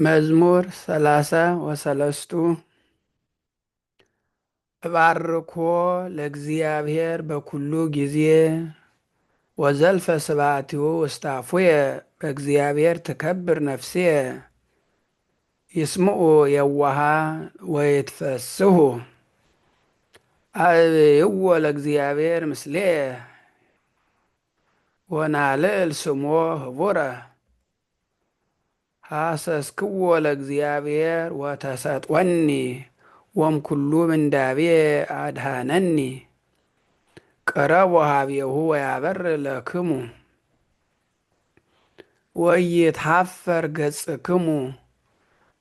መዝሙር 33 እባርኮ ለእግዚአብሔር በኩሉ ጊዜ ወዘልፈ ስብሐቲሁ ውስተ አፉየ በእግዚአብሔር ትከብር ነፍስየ ይስምዑ የዋሃን ወይትፈስሑ አዕብይዎ ለእግዚአብሔር ምስሌየ ወናልዕል ስሞ ህቡረ ሐሰስክዎ ለእግዚአብሔር ወተሰጥወኒ ወእምኩሉ ምንዳቤ አድኀነኒ ቅረቡ ኀቤሁ ወያበርህ ለክሙ ወኢይትኀፈር ገጽክሙ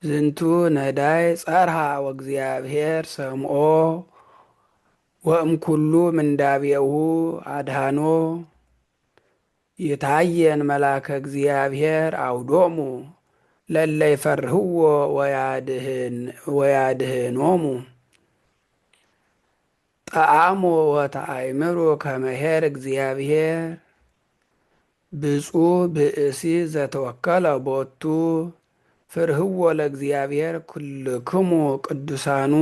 ዝንቱ ነዳይ ጸርሐ ወእግዚአብሔር ሰምዖ ወእምኩሉ ምንዳቤሁ አድኀኖ ይታየን መልአከ እግዚአብሔር አውዶሙ ለእለ ይፈርህዎ ወያድኅኖሙ ጠዓሙ ወተአእምሩ ከመ ኄር እግዚአብሔር ብፁዕ ብእሲ ዘተወከለ ቦቱ ፍርህዎ ለእግዚአብሔር ኩልክሙ ቅዱሳኑ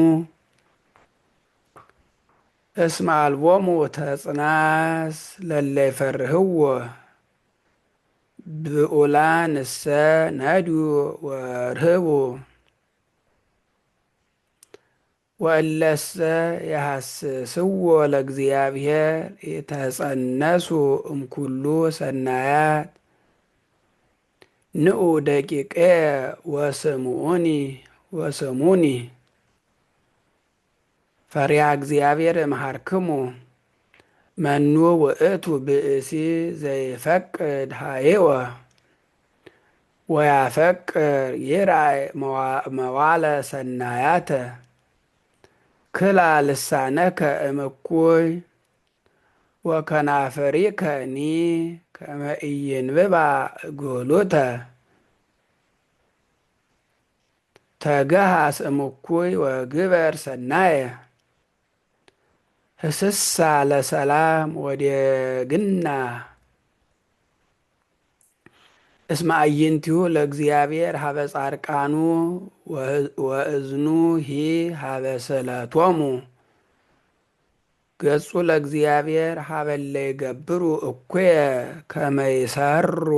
እስመ አልቦሙ ተጽናስ ለእለ ይፈርህዎ ብዑላን እሰ ነድዩ ወርህቡ ወእለሰ የሐስስዎ ለእግዚአብሔር የተጸነሱ እምኩሉ ሰናያት ንዑ ደቂቅየ ወስሙኒ ፈሪሃ እግዚአብሔር እምሃርክሙ መኑ ውእቱ ብእሲ ዘይፈቅድ ኀየወ ወያፈቅር ይርአይ መዋዕለ ሰናያተ ክላ ልሳነከ እምኩይ ወከናፍሪከኒ ከመ ኢይንብባ እጉሉተ ተገሃስ እምኩይ ወግበር ሰናየ ህስሳ ለሰላም ወዴግና እስመ አዕይንቲሁ ለእግዚአብሔር ሀበ ጻድቃኑ ወእዝኑሂ ሀበ ስእለቶሙ ገጹ ለእግዚአብሔር ሀበ እለ ይገብሩ እኩየ ከመ ይሠሩ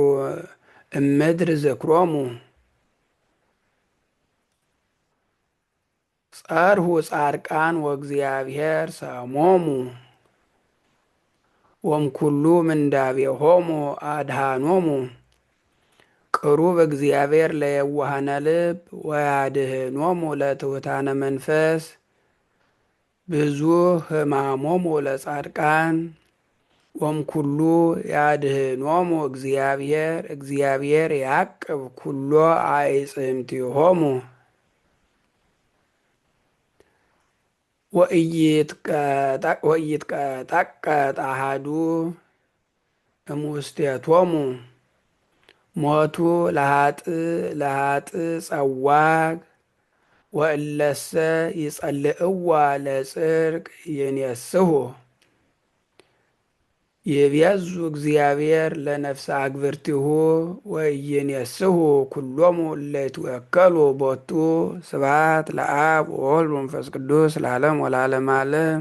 እምድር ዝክሮሙ ጸርሑ ጻድቃን ወእግዚአብሔር ሰሞሙ ወእምኩሉ ምንዳቤሆሙ አድኀኖሙ ቅሩብ እግዚአብሔር ለየዋሃነ ልብ ወያድኅኖሙ ለትሑታነ መንፈስ ብዙኅ ሕማሞሙ ለጻድቃን ወእምኩሉ ያድኅኖሙ እግዚአብሔር ያዕቅብ ኩሎ አዕጽምቲሆሙ ወኢይትቀጠቀጥ አሐዱ እሙስቴቶሙ ሞቱ ለኃጥእ ጸዋግ ወእለሰ ይጸልእዋ ለጽድቅ ይኔስሑ ይቤዙ እግዚአብሔር ለነፍሰ አግብርቲሁ ወኢይኔስሑ ኩሎሙ እለ ይትወከሉ ቦቱ። ስብሐት ለአብ ወወልድ ወመንፈስ ቅዱስ ለዓለም ወለዓለመ ዓለም።